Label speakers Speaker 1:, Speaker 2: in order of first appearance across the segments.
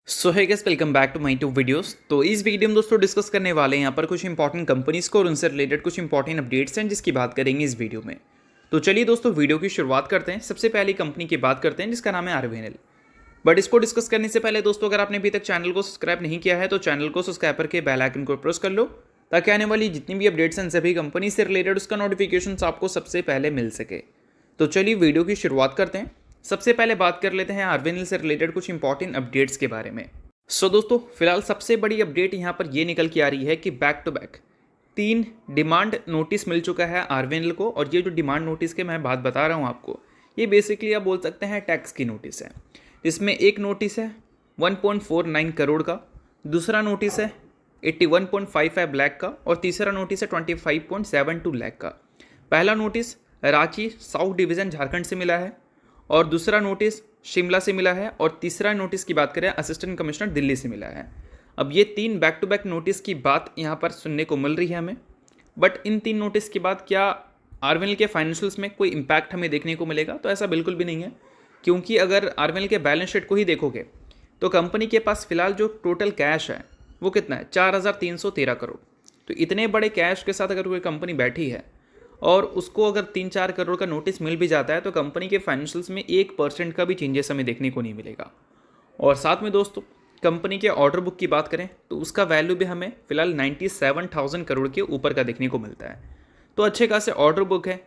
Speaker 1: So hi guys, welcome back to my two videos. तो इस video में दोस्तों डिस्कस करने वाले हैं यहाँ पर कुछ इंपॉर्टेंट कंपनीज को और उनसे रिलेटेड कुछ इंपॉर्टेंट अपडेट्स हैं जिसकी बात करेंगे इस वीडियो में। तो चलिए दोस्तों वीडियो की शुरुआत करते हैं। सबसे पहली कंपनी की बात करते हैं जिसका नाम है आरवीएनएल। बट इसको डिस्कस करने से पहले दोस्तों, अगर आपने अभी तक चैनल को सब्सक्राइब नहीं किया है तो चैनल को सब्सक्राइब करके बेल आइकन को प्रेस कर लो ताकि आने वाली जितनी भी अपडेट्स हैं सभी कंपनी से रिलेटेड उसका नोटिफिकेशन आपको सबसे पहले मिल सके। तो चलिए वीडियो की शुरुआत करते हैं। सबसे पहले बात कर लेते हैं आरवीएनएल से रिलेटेड कुछ इंपॉर्टेंट अपडेट्स के बारे में। दोस्तों फिलहाल सबसे बड़ी अपडेट यहाँ पर ये निकल के आ रही है कि back to back 3 demand notice मिल चुका है आरवीएनएल को। और ये जो डिमांड नोटिस के मैं बात बता रहा हूँ आपको, ये बेसिकली आप बोल सकते हैं टैक्स की नोटिस है। जिसमें एक नोटिस है 1.49 करोड़ का, दूसरा नोटिस है 81.55 लाख का और तीसरा नोटिस है 25.72 लाख का। पहला notice Ranchi south division Jharkhand से मिला है और दूसरा नोटिस शिमला से मिला है और तीसरा नोटिस की बात करें असिस्टेंट कमिश्नर दिल्ली से मिला है। अब ये 3 बैक टू बैक नोटिस की बात यहाँ पर सुनने को मिल रही है हमें। बट इन 3 नोटिस के बाद क्या आरवीएनएल के फाइनेंशियल्स में कोई इम्पैक्ट हमें देखने को मिलेगा? तो ऐसा बिल्कुल भी नहीं है, क्योंकि अगर आरवीएनएल के बैलेंस शीट को ही देखोगे तो कंपनी के पास फिलहाल जो टोटल कैश है वो कितना है, 4,313 करोड़। तो इतने बड़े कैश के साथ अगर कोई कंपनी बैठी है और उसको अगर 3-4 करोड़ का नोटिस मिल भी जाता है तो कंपनी के फाइनेंशियल्स में 1% का भी चेंजेस हमें देखने को नहीं मिलेगा। और साथ में दोस्तों कंपनी के ऑर्डर बुक की बात करें तो उसका वैल्यू भी हमें फिलहाल 97,000 करोड़ के ऊपर का देखने को मिलता है। तो अच्छे खासे ऑर्डर बुक है।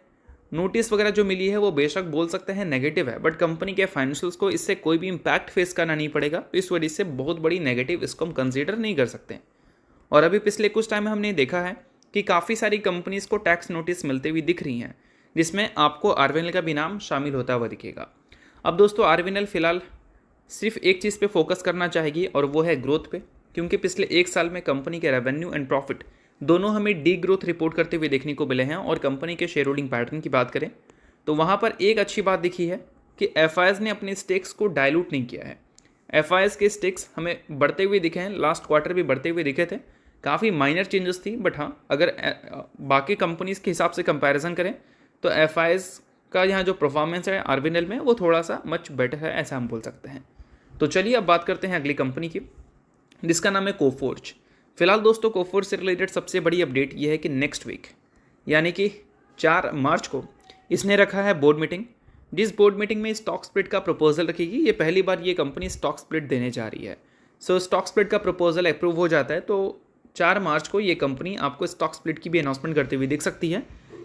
Speaker 1: नोटिस वगैरह जो मिली है वो बेशक बोल सकते हैं नेगेटिव है, बट कंपनी के फाइनेंशियल्स को इससे कोई भी इम्पैक्ट फेस करना नहीं पड़ेगा। तो इस वजह से बहुत बड़ी नेगेटिव इसको हम कंसिडर नहीं कर सकते। और अभी पिछले कुछ टाइम में हमने देखा है कि काफ़ी सारी कंपनीज को टैक्स नोटिस मिलते हुए दिख रही हैं, जिसमें आपको आरवीएनएल का भी नाम शामिल होता हुआ दिखेगा। अब दोस्तों आरवीएनएल फिलहाल सिर्फ एक चीज़ पे फोकस करना चाहेगी और वो है ग्रोथ पे, क्योंकि पिछले 1 साल में कंपनी के रेवेन्यू एंड प्रॉफिट दोनों हमें डी ग्रोथ रिपोर्ट करते हुए देखने को मिले हैं। और कंपनी के शेयर होल्डिंग पैटर्न की बात करें तो वहाँ पर एक अच्छी बात दिखी है कि एफआईएस ने अपने स्टेक्स को डायलूट नहीं किया है। एफआईएस के स्टेक्स हमें बढ़ते हुए दिखे हैं, लास्ट क्वार्टर भी बढ़ते हुए दिखे थे। काफ़ी माइनर चेंजेस थी, बट हाँ अगर बाकी कंपनीज के हिसाब से कंपैरिजन करें तो एफआईएस का यहाँ जो परफॉर्मेंस है आरवीएनएल में वो थोड़ा सा मच बेटर है, ऐसा हम बोल सकते हैं। तो चलिए अब बात करते हैं अगली कंपनी की, जिसका नाम है कोफोर्ज। फिलहाल दोस्तों कोफोर्ज से रिलेटेड सबसे बड़ी अपडेट ये है कि नेक्स्ट वीक यानी कि 4 मार्च को इसने रखा है बोर्ड मीटिंग। जिस बोर्ड मीटिंग में स्टॉक स्प्लिट का प्रपोजल रखेगी, ये पहली बार ये कंपनी स्टॉक स्प्लिट देने जा रही है। सो स्टॉक स्प्लिट का प्रपोजल अप्रूव हो जाता है तो 4 मार्च को ये कंपनी आपको स्टॉक स्प्लिट की भी अनाउंसमेंट करते हुए दिख सकती है।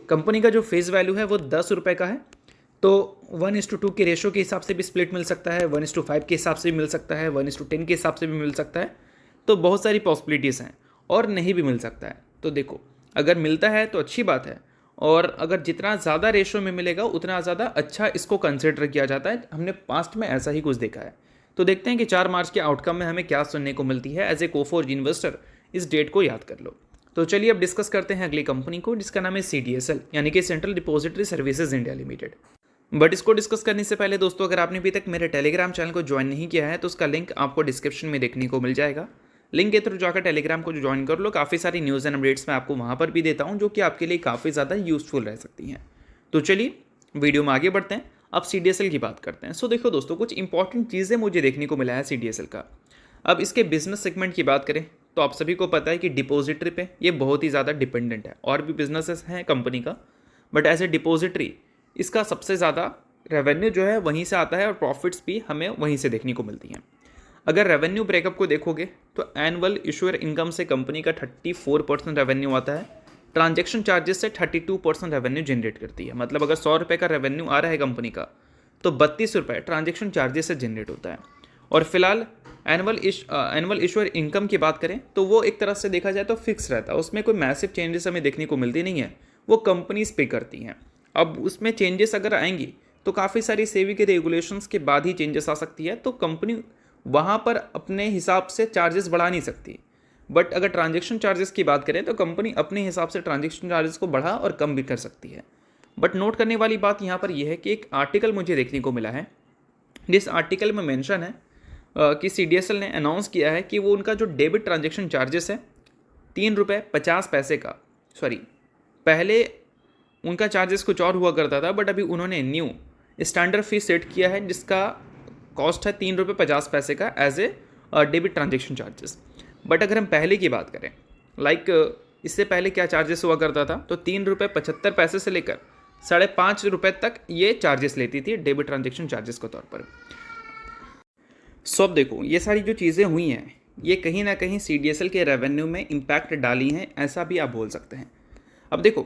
Speaker 1: कंपनी का जो फेस वैल्यू है वो 10 रुपये का है, तो 1:2 के रेशो के हिसाब से भी स्प्लिट मिल सकता है, 1:5 के हिसाब से भी मिल सकता है, 1:10 के हिसाब से भी मिल सकता है। तो बहुत सारी पॉसिबिलिटीज़ हैं और नहीं भी मिल सकता है। तो देखो अगर मिलता है तो अच्छी बात है, और अगर जितना ज़्यादा रेशो में मिलेगा उतना ज़्यादा अच्छा इसको कंसिडर किया जाता है। हमने पास्ट में ऐसा ही कुछ देखा है। तो देखते हैं कि 4 मार्च के आउटकम में हमें क्या सुनने को मिलती है। एज ए कोफोर्ज इन्वेस्टर इस डेट को याद कर लो। तो चलिए अब डिस्कस करते हैं अगली कंपनी को, जिसका नाम है CDSL यानी कि central depository services India limited. But इसको डिस्कस करने से पहले दोस्तों, अगर आपने अभी तक मेरे टेलीग्राम चैनल को ज्वाइन नहीं किया है तो उसका लिंक आपको डिस्क्रिप्शन में देखने को मिल जाएगा। लिंक के थ्रू जाकर टेलीग्राम को ज्वाइन कर लो। काफ़ी सारी न्यूज़ एंड अपडेट्स मैं आपको वहाँ पर भी देता हूँ जो कि आपके लिए काफ़ी ज़्यादा यूजफुल रह सकती हैं। तो चलिए वीडियो में आगे बढ़ते हैं। अब CDSL की बात करते हैं। सो देखो दोस्तों, कुछ इंपॉर्टेंट चीज़ें मुझे देखने को मिला है CDSL का। अब इसके बिजनेस सेगमेंट की बात करें तो आप सभी को पता है कि डिपॉजिटरी पे ये बहुत ही ज़्यादा डिपेंडेंट है। और भी बिजनेसेस हैं कंपनी का, बट एज ए डिपॉजिटरी इसका सबसे ज़्यादा रेवेन्यू जो है वहीं से आता है और प्रॉफिट्स भी हमें वहीं से देखने को मिलती हैं। अगर रेवेन्यू ब्रेकअप को देखोगे तो एनुअल इशूअर इनकम से कंपनी का 34% रेवेन्यू आता है। ट्रांजैक्शन चार्जेस से 32% रेवेन्यू जनरेट करती है। मतलब अगर 100 रुपये का रेवेन्यू आ रहा है कंपनी का तो 32 रुपये ट्रांजैक्शन चार्जेस से जनरेट होता है। और फिलहाल एनुअल इशूअर इनकम की बात करें तो वो एक तरह से देखा जाए तो फिक्स रहता है, उसमें कोई मैसिव चेंजेस हमें देखने को मिलती नहीं है, वो कंपनीज पे करती हैं। अब उसमें चेंजेस अगर आएंगी तो काफ़ी सारी सेबी के रेगुलेशंस के बाद ही चेंजेस आ सकती है, तो कंपनी वहाँ पर अपने हिसाब से चार्जेस बढ़ा नहीं सकती। बट अगर ट्रांजैक्शन चार्जेस की बात करें तो कंपनी अपने हिसाब से ट्रांजैक्शन चार्जेस को बढ़ा और कम भी कर सकती है। बट नोट करने वाली बात यहाँ पर यह है कि एक आर्टिकल मुझे देखने को मिला है, जिस आर्टिकल में मेंशन है कि CDSL ने अनाउंस किया है कि वो उनका जो डेबिट ट्रांजैक्शन चार्जेस है 3.50 रुपये का, सॉरी पहले उनका चार्जेस कुछ और हुआ करता था, बट अभी उन्होंने न्यू स्टैंडर्ड फीस सेट किया है जिसका कॉस्ट है 3.50 रुपये का as a debit transaction charges. But अगर हम पहले की बात करें, इससे पहले क्या चार्जेस हुआ करता था, तो 3 रुपये 75 पैसे से लेकर 5.5 रुपये तक ये चार्जेस लेती थी डेबिट ट्रांजेक्शन चार्जेस के तौर पर। सो अब देखो, ये सारी जो चीज़ें हुई हैं ये कहीं ना कहीं CDSL के रेवेन्यू में इम्पैक्ट डाली हैं, ऐसा भी आप बोल सकते हैं। अब देखो,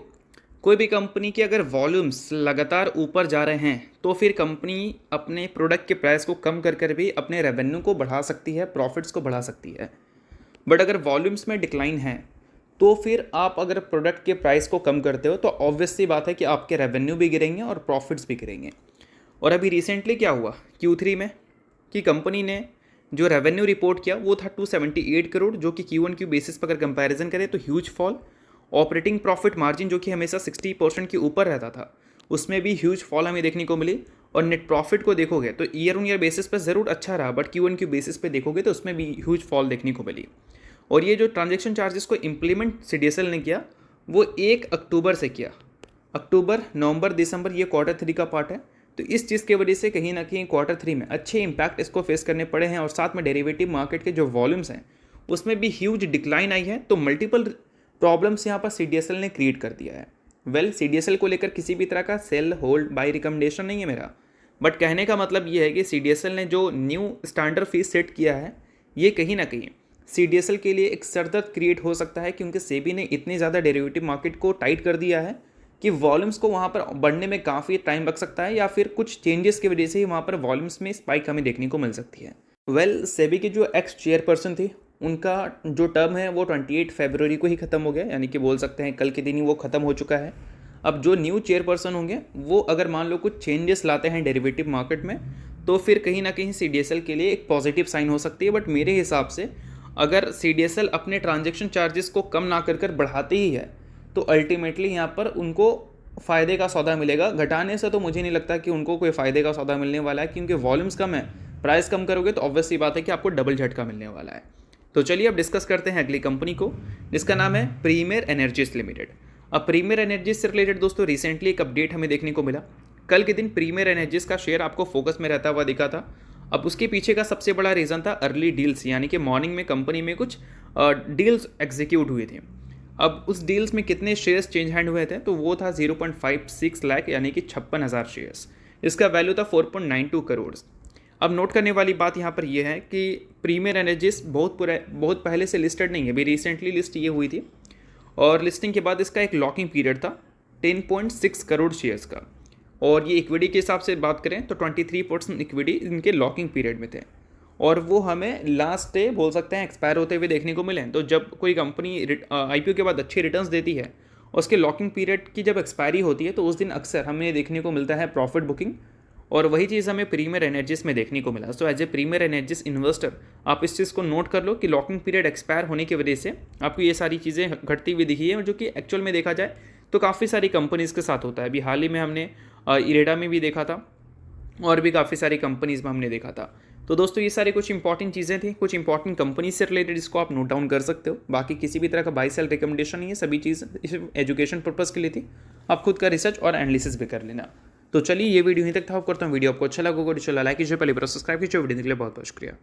Speaker 1: कोई भी कंपनी के अगर वॉल्यूम्स लगातार ऊपर जा रहे हैं तो फिर कंपनी अपने प्रोडक्ट के प्राइस को कम कर कर भी अपने रेवेन्यू को बढ़ा सकती है, प्रॉफिट्स को बढ़ा सकती है। बट अगर वॉल्यूम्स में डिक्लाइन है तो फिर आप अगर प्रोडक्ट के प्राइस को कम करते हो तो ऑब्वियस सी बात है कि आपके रेवेन्यू भी गिरेंगे और प्रॉफिट्स भी गिरेंगे। और अभी रिसेंटली क्या हुआ Q3 में कि कंपनी ने जो रेवेन्यू रिपोर्ट किया वो था 278 करोड़, जो कि Q1Q बेसिस पर अगर कंपैरिजन करें तो huge fall. Operating profit margin जो कि हमेशा 60% के ऊपर रहता था, उसमें भी ह्यूज फॉल हमें देखने को मिली। और नेट प्रॉफिट को देखोगे तो ईयर ऑन ईयर बेसिस पर ज़रूर अच्छा रहा, बट Q1Q बेसिस पे देखोगे तो उसमें भी ह्यूज फॉल देखने को मिली। और ये जो ट्रांजेक्शन चार्जेस को इम्प्लीमेंट CDSL ने किया वो 1 अक्टूबर से किया। अक्टूबर, नवंबर, दिसंबर ये Q3 का पार्ट है, तो इस चीज़ की वजह से कहीं ना कहीं Q3 में अच्छे इंपैक्ट इसको फेस करने पड़े हैं। और साथ में डेरिवेटिव मार्केट के जो वॉल्यूम्स हैं उसमें भी ह्यूज डिक्लाइन आई है, तो मल्टीपल प्रॉब्लम्स यहाँ पर CDSL ने क्रिएट कर दिया है। CDSL को लेकर किसी भी तरह का सेल होल्ड बाय रिकमेंडेशन नहीं है मेरा, बट कहने का मतलब ये है कि CDSL ने जो न्यू स्टैंडर्ड फीस सेट किया है ये कहीं ना कहीं CDSL के लिए एक सरदर्द क्रिएट हो सकता है, क्योंकि सेबी ने इतनी ज़्यादा डेरिवेटिव मार्केट को टाइट कर दिया है कि वॉल्यूम्स को वहाँ पर बढ़ने में काफ़ी टाइम लग सकता है, या फिर कुछ चेंजेस की वजह से ही वहाँ पर वॉल्यूम्स में स्पाइक हमें देखने को मिल सकती है। सेबी के जो एक्स चेयरपर्सन थी उनका जो टर्म है वो 28 फरवरी को ही ख़त्म हो गया, यानी कि बोल सकते हैं कल के दिन ही वो ख़त्म हो चुका है। अब जो न्यू चेयरपर्सन होंगे वो अगर मान लो कुछ चेंजेस लाते हैं डेरिवेटिव मार्केट में तो फिर कहीं ना कहीं CDSL के लिए एक पॉजिटिव साइन हो सकती है। बट मेरे हिसाब से अगर CDSL अपने ट्रांजेक्शन चार्जेस को कम ना कर कर बढ़ाते ही है तो अल्टीमेटली यहाँ पर उनको फ़ायदे का सौदा मिलेगा। घटाने से तो मुझे नहीं लगता कि उनको कोई फ़ायदे का सौदा मिलने वाला है, क्योंकि वॉल्यूम्स कम है, प्राइस कम करोगे तो ऑब्वियस सी बात है कि आपको डबल झटका मिलने वाला है। तो चलिए अब डिस्कस करते हैं अगली कंपनी को, जिसका नाम है प्रीमियर एनर्जीज लिमिटेड। अब प्रीमियर एनर्जीज से रिलेटेड दोस्तों रिसेंटली एक अपडेट हमें देखने को मिला। कल के दिन प्रीमियर एनर्जीज का शेयर आपको फोकस में रहता हुआ दिखा था। अब उसके पीछे का सबसे बड़ा रीज़न था अर्ली डील्स, यानी कि मॉर्निंग में कंपनी में कुछ डील्स एग्जीक्यूट हुए थे। अब उस डील्स में कितने शेयर्स चेंज हैंड हुए थे, तो वो था 0.56 लाख, यानी कि 56,000 शेयर्स। इसका वैल्यू था 4.92 करोड़। अब नोट करने वाली बात यहाँ पर यह है कि प्रीमियर एनर्जीज बहुत पहले से लिस्टेड नहीं है, अभी रिसेंटली लिस्ट ये हुई थी, और लिस्टिंग के बाद इसका एक लॉकिंग पीरियड था 10.6 करोड़ शेयर्स का। और ये इक्विटी के हिसाब से बात करें तो 23% इक्विटी इनके लॉकिंग पीरियड में थे, और वो हमें लास्ट डे बोल सकते हैं एक्सपायर होते हुए देखने को मिले। तो जब कोई कंपनी IPO के बाद अच्छे रिटर्न्स देती है और उसके लॉकिंग पीरियड की जब एक्सपायरी होती है तो उस दिन अक्सर हमें देखने को मिलता है प्रॉफिट बुकिंग, और वही चीज़ हमें प्रीमियर एनर्जीज में देखने को मिला। So as a premier energies investor आप इस चीज़ को नोट कर लो कि लॉकिंग पीरियड एक्सपायर होने की वजह से आपको ये सारी चीज़ें घटती हुई दिखी है, और जो कि एक्चुअल में देखा जाए तो काफ़ी सारी कंपनीज़ के साथ होता है। अभी हाल ही में हमने इरेडा में भी देखा था, और भी काफ़ी सारी कंपनीज़ में हमने देखा था। तो दोस्तों ये सारी कुछ इंपॉर्टेंट चीज़ें थी, कुछ इंपॉर्टेंट कंपनी से रिलेटेड, इसको आप नोट डाउन कर सकते हो। बाकी किसी भी तरह का बाई सेल रिकमेंडेशन नहीं है, सभी चीज़ एजुकेशन पर्पज़ के लिए थी, आप खुद का रिसर्च और एनालिसिस भी कर लेना। तो चलिए ये वीडियो यहीं तक था, करता हूँ वीडियो आपको अच्छा लगा होगा, लाइक कीजिए, पहले सब्सक्राइब कीजिए। वीडियो के लिए बहुत बहुत शुक्रिया।